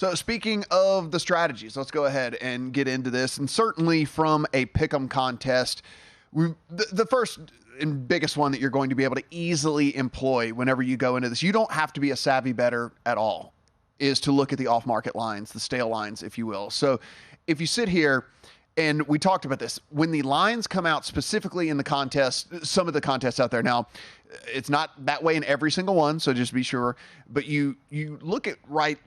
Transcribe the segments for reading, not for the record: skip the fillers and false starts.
So speaking of the strategies, let's go ahead and get into this. And certainly from a pick'em contest, the first and biggest one that you're going to be able to easily employ whenever you go into this, you don't have to be a savvy bettor at all, is to look at the off-market lines, the stale lines, if you will. So if you sit here, and we talked about this, when the lines come out specifically in the contest, some of the contests out there now, it's not that way in every single one, so just be sure. But you look at like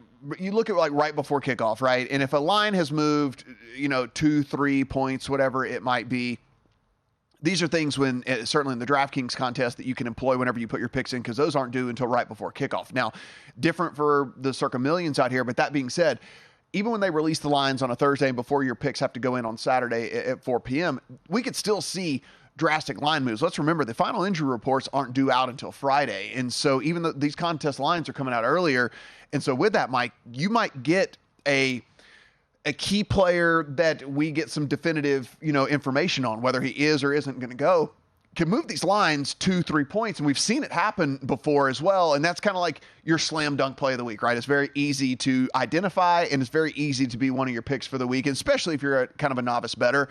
right before kickoff, right? And if a line has moved, 2-3 points, whatever it might be, these are things when certainly in the DraftKings contest that you can employ whenever you put your picks in, because those aren't due until right before kickoff. Now, different for the Circa Millions out here, but that being said, even when they release the lines on a Thursday and before your picks have to go in on Saturday at 4 p.m., we could still see drastic line moves. Let's remember the final injury reports aren't due out until Friday. And so even though these contest lines are coming out earlier, and so with that, Mike, you might get a key player that we get some definitive, information on whether he is or isn't going to go, can move these lines 2-3 points. And we've seen it happen before as well. And that's kind of like your slam dunk play of the week, right? It's very easy to identify, and it's very easy to be one of your picks for the week. And especially if you're kind of a novice bettor,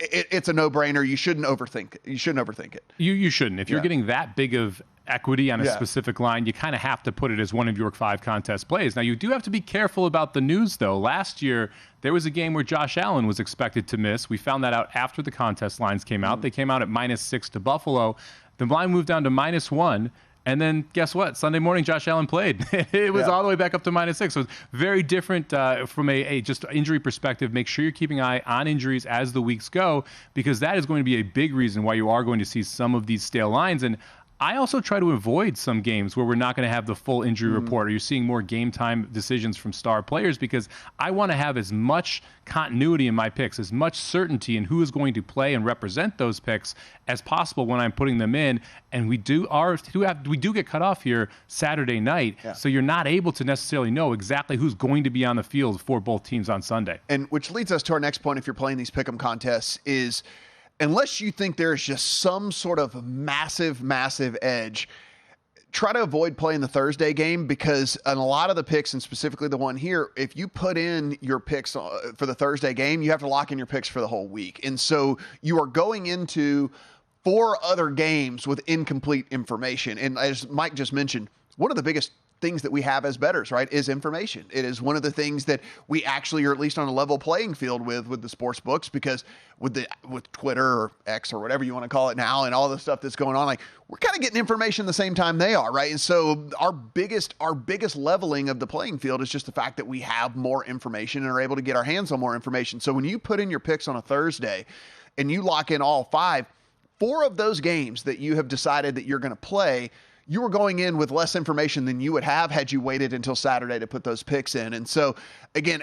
it's a no-brainer. You shouldn't overthink it. You shouldn't. If you're getting that big of equity on a specific line, you kind of have to put it as one of your 5 contest plays. Now, you do have to be careful about the news, though. Last year, there was a game where Josh Allen was expected to miss. We found that out after the contest lines came out. They came out at -6 to Buffalo. The line moved down to -1. And then guess what? Sunday morning, Josh Allen played. It was all the way back up to -6. So it's very different from a just injury perspective. Make sure you're keeping an eye on injuries as the weeks go, because that is going to be a big reason why you are going to see some of these stale lines. And I also try to avoid some games where we're not going to have the full injury report, or you're seeing more game time decisions from star players, because I want to have as much continuity in my picks, as much certainty in who is going to play and represent those picks as possible when I'm putting them in. And we do get cut off here Saturday night, so you're not able to necessarily know exactly who's going to be on the field for both teams on Sunday. And which leads us to our next point, if you're playing these pick'em contests, is unless you think there's just some sort of massive edge, try to avoid playing the Thursday game, because on a lot of the picks, and specifically the one here, if you put in your picks for the Thursday game, you have to lock in your picks for the whole week. And so you are going into 4 other games with incomplete information. And as Mike just mentioned, one of the biggest things that we have as bettors, right, is information. It is one of the things that we actually are at least on a level playing field with the sports books, because with Twitter or X or whatever you want to call it now, and all the stuff that's going on, like, we're kind of getting information the same time they are, right? And so our biggest leveling of the playing field is just the fact that we have more information and are able to get our hands on more information. So when you put in your picks on a Thursday and you lock in all 4 of those games that you have decided that you're going to play, you were going in with less information than you would have had you waited until Saturday to put those picks in. And so, again,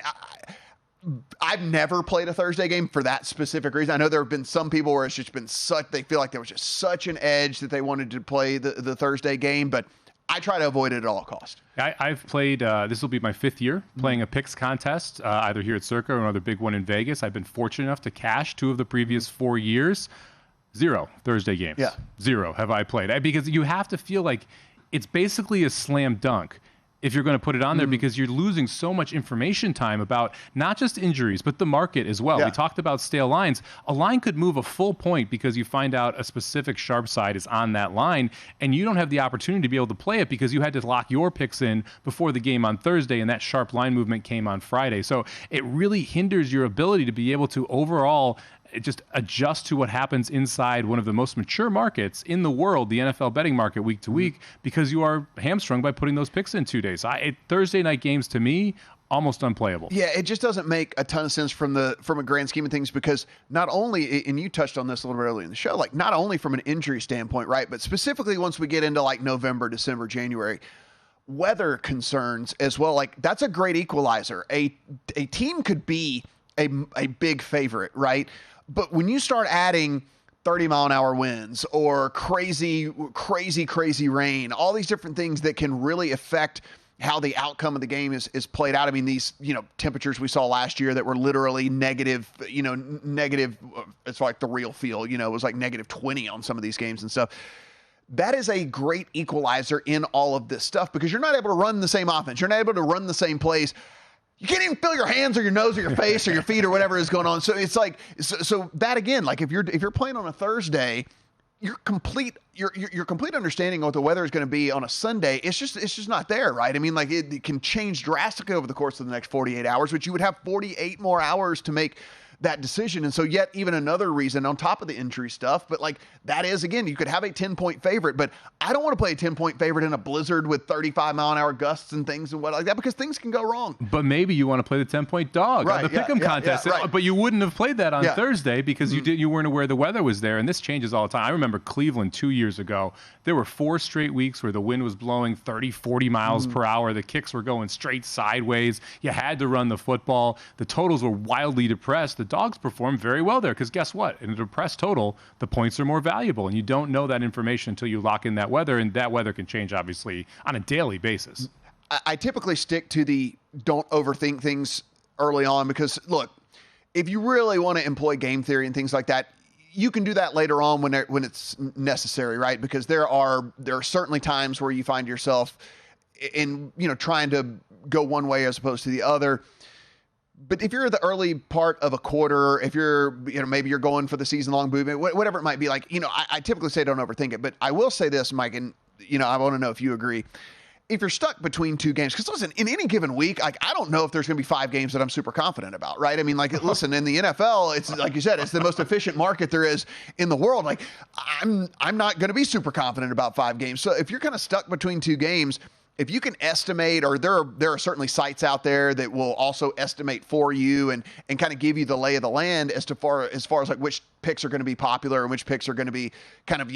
I've never played a Thursday game for that specific reason. I know there have been some people where it's just been they feel like there was just such an edge that they wanted to play the Thursday game, but I try to avoid it at all costs. I've played, this will be my 5th year playing a picks contest, either here at Circa or another big one in Vegas. I've been fortunate enough to cash 2 of the previous 4 years. 0 Thursday games. 0 have I played. Because you have to feel like it's basically a slam dunk if you're going to put it on there, because you're losing so much information time about not just injuries, but the market as well. We talked about stale lines. A line could move a full point because you find out a specific sharp side is on that line, and you don't have the opportunity to be able to play it because you had to lock your picks in before the game on Thursday, and that sharp line movement came on Friday. So it really hinders your ability to be able to overall just adjust to what happens inside one of the most mature markets in the world, the NFL betting market, week to week, because you are hamstrung by putting those picks in 2 days. Thursday night games, to me, almost unplayable. Yeah, it just doesn't make a ton of sense from a grand scheme of things, because not only, and you touched on this a little bit earlier in the show, like not only from an injury standpoint, right, but specifically once we get into like November, December, January, weather concerns as well. Like, that's a great equalizer. A team could be a big favorite, right? But when you start adding 30-mile-an-hour winds or crazy rain, all these different things that can really affect how the outcome of the game is played out. I mean, these, temperatures we saw last year that were literally negative, it's like the real feel, it was like -20 on some of these games and stuff. That is a great equalizer in all of this stuff, because you're not able to run the same offense. You're not able to run the same plays. you can't even feel your hands or your nose or your face or your feet or whatever is going on. So it's like, so that again, like if you're playing on a Thursday, your complete understanding of what the weather is going to be on a Sunday, it's just not there, right? I mean, like it can change drastically over the course of the next 48 hours, which you would have 48 more hours to make that decision. And so yet even another reason on top of the injury stuff, but like that is, again, you could have a 10-point favorite, but I don't want to play a 10-point favorite in a blizzard with 35-mile-an-hour gusts and things and what like that, because things can go wrong. But maybe you want to play the 10-point dog on the pick'em contest, right. But you wouldn't have played that on Thursday because you weren't aware the weather was there, and this changes all the time. I remember Cleveland 2 years ago. There were 4 straight weeks where the wind was blowing 30, 40 miles per hour. The kicks were going straight sideways. You had to run the football. The totals were wildly depressed. The dogs performed very well there because guess what? In a depressed total, the points are more valuable, and you don't know that information until you lock in that weather, and that weather can change, obviously, on a daily basis. I typically stick to the don't overthink things early on because, look, if you really want to employ game theory and things like that, you can do that later on when it's necessary, right? Because there are certainly times where you find yourself in, trying to go one way as opposed to the other. But if you're the early part of a quarter, if you're, maybe you're going for the season-long movement, whatever it might be, like, I typically say don't overthink it. But I will say this, Mike, and, I want to know if you agree. If you're stuck between 2 games, because listen, in any given week, like, I don't know if there's going to be 5 games that I'm super confident about, right? I mean, like, listen, in the NFL, it's like you said, it's the most efficient market there is in the world. Like, I'm not going to be super confident about 5 games. So if you're kind of stuck between 2 games, if you can estimate, or there are certainly sites out there that will also estimate for you and kind of give you the lay of the land as far as like which picks are going to be popular and which picks are going to be kind of,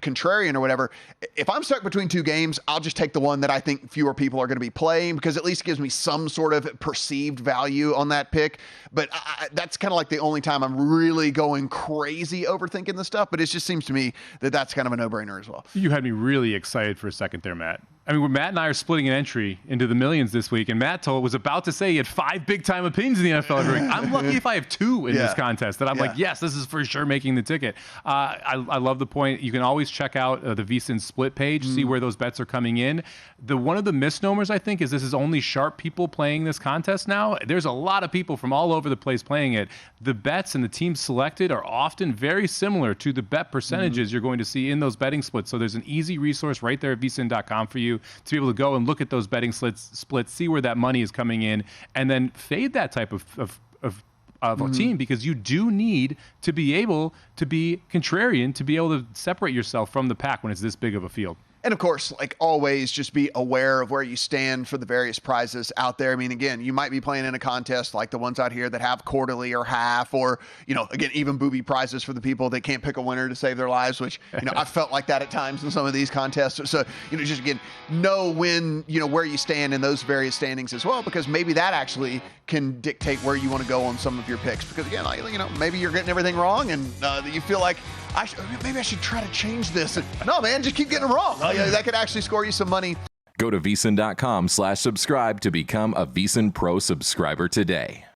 contrarian or whatever. If I'm stuck between 2 games, I'll just take the one that I think fewer people are going to be playing because at least it gives me some sort of perceived value on that pick. But that's kind of like the only time I'm really going crazy overthinking the stuff. But it just seems to me that that's kind of a no-brainer as well. You had me really excited for a second there, Matt. I mean, Matt and I are splitting an entry into the millions this week, and Matt was about to say he had 5 big-time opinions in the NFL every week. I'm lucky if I have 2 in this contest that I'm like, yes, this is for sure making the ticket. I love the point. You can always check out the VSiN split page, see where those bets are coming in. One of the misnomers, I think, is this is only sharp people playing this contest now. There's a lot of people from all over the place playing it. The bets and the teams selected are often very similar to the bet percentages you're going to see in those betting splits. So there's an easy resource right there at vsin.com for you to be able to go and look at those betting splits, see where that money is coming in, and then fade that type of a team, because you do need to be able to be contrarian to be able to separate yourself from the pack when it's this big of a field. And of course, like always, just be aware of where you stand for the various prizes out there. I mean, again, you might be playing in a contest like the ones out here that have quarterly or half, or, again, even booby prizes for the people that can't pick a winner to save their lives, which, I felt like that at times in some of these contests. So, just again, know when, where you stand in those various standings as well, because maybe that actually can dictate where you want to go on some of your picks. Because again, maybe you're getting everything wrong and you feel like maybe I should try to change this. And, no, man, just keep getting them wrong. That could actually score you some money. Go to vsin.com/subscribe to become a VSiN Pro subscriber today.